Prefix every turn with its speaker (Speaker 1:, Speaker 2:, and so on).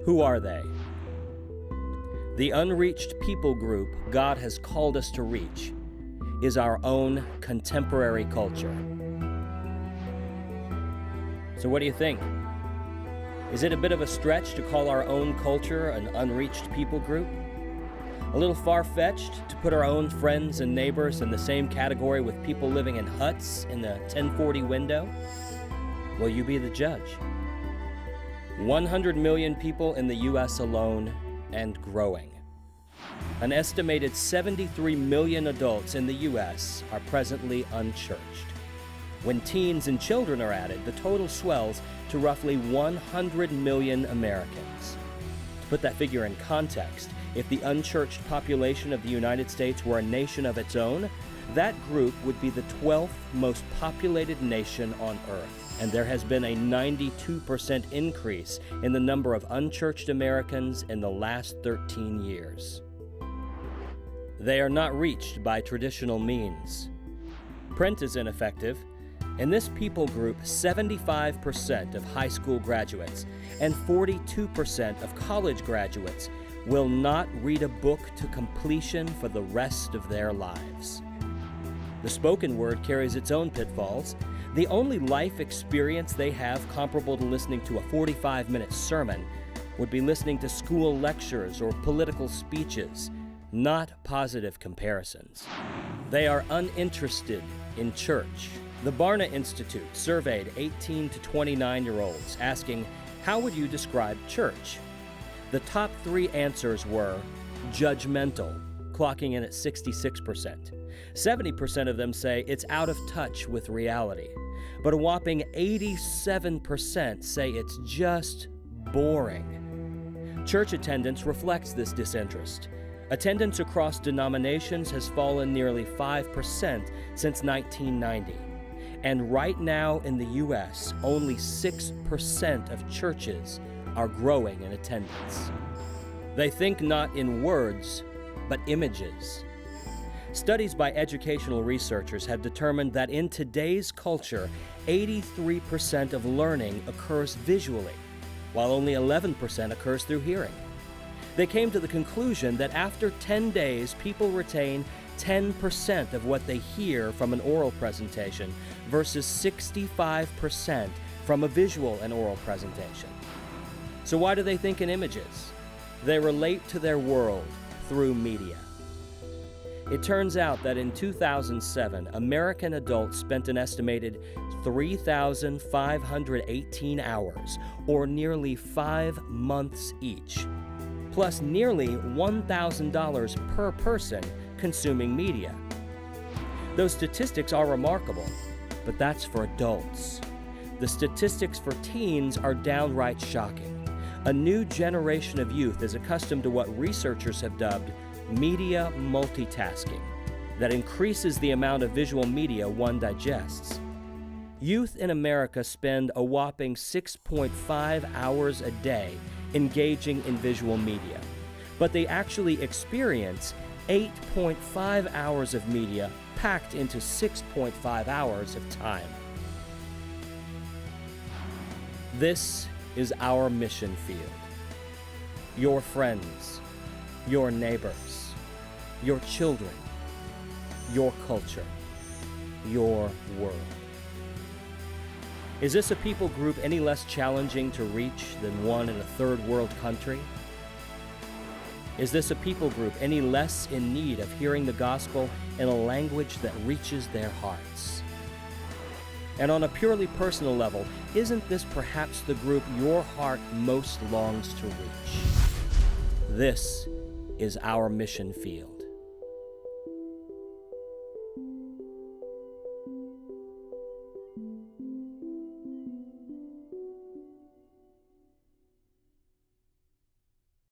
Speaker 1: Who are they? The unreached people group God has called us to reach is our own contemporary culture. So what do you think? Is it a bit of a stretch to call our own culture an unreached people group? A little far-fetched to put our own friends and neighbors in the same category with people living in huts in the 1040 window? Will you be the judge? 100 million people in the U.S. alone and growing. An estimated 73 million adults in the U.S. are presently unchurched. When teens and children are added, the total swells to roughly 100 million Americans. To put that figure in context, if the unchurched population of the United States were a nation of its own, that group would be the 12th most populated nation on earth. And there has been a 92% increase in the number of unchurched Americans in the last 13 years. They are not reached by traditional means. Print is ineffective. In this people group, 75% of high school graduates and 42% of college graduates will not read a book to completion for the rest of their lives. The spoken word carries its own pitfalls. The only life experience they have comparable to listening to a 45-minute sermon would be listening to school lectures or political speeches, not positive comparisons. They are uninterested in church. The Barna Institute surveyed 18 to 29-year-olds asking, "How would you describe church?" The top 3 answers were judgmental, clocking in at 66%. 70% of them say it's out of touch with reality, but a whopping 87% say it's just boring. Church attendance reflects this disinterest. Attendance across denominations has fallen nearly 5% since 1990. And right now in the U.S., only 6% of churches are growing in attendance. They think not in words, but images. Studies by educational researchers have determined that in today's culture, 83% of learning occurs visually, while only 11% occurs through hearing. They came to the conclusion that after 10 days, people retain 10% of what they hear from an oral presentation versus 65% from a visual and oral presentation. So why do they think in images? They relate to their world through media. It turns out that in 2007, American adults spent an estimated 3,518 hours, or nearly 5 months each, plus nearly $1,000 per person consuming media. Those statistics are remarkable, but that's for adults. The statistics for teens are downright shocking. A new generation of youth is accustomed to what researchers have dubbed media multitasking, that increases the amount of visual media one digests. Youth in America spend a whopping 6.5 hours a day engaging in visual media, but they actually experience 8.5 hours of media packed into 6.5 hours of time. This is our mission field. Your friends, your neighbors, your children, your culture, your world. Is this a people group any less challenging to reach than one in a third world country? Is this a people group any less in need of hearing the gospel in a language that reaches their hearts? And on a purely personal level, isn't this perhaps the group your heart most longs to reach? This is our mission field.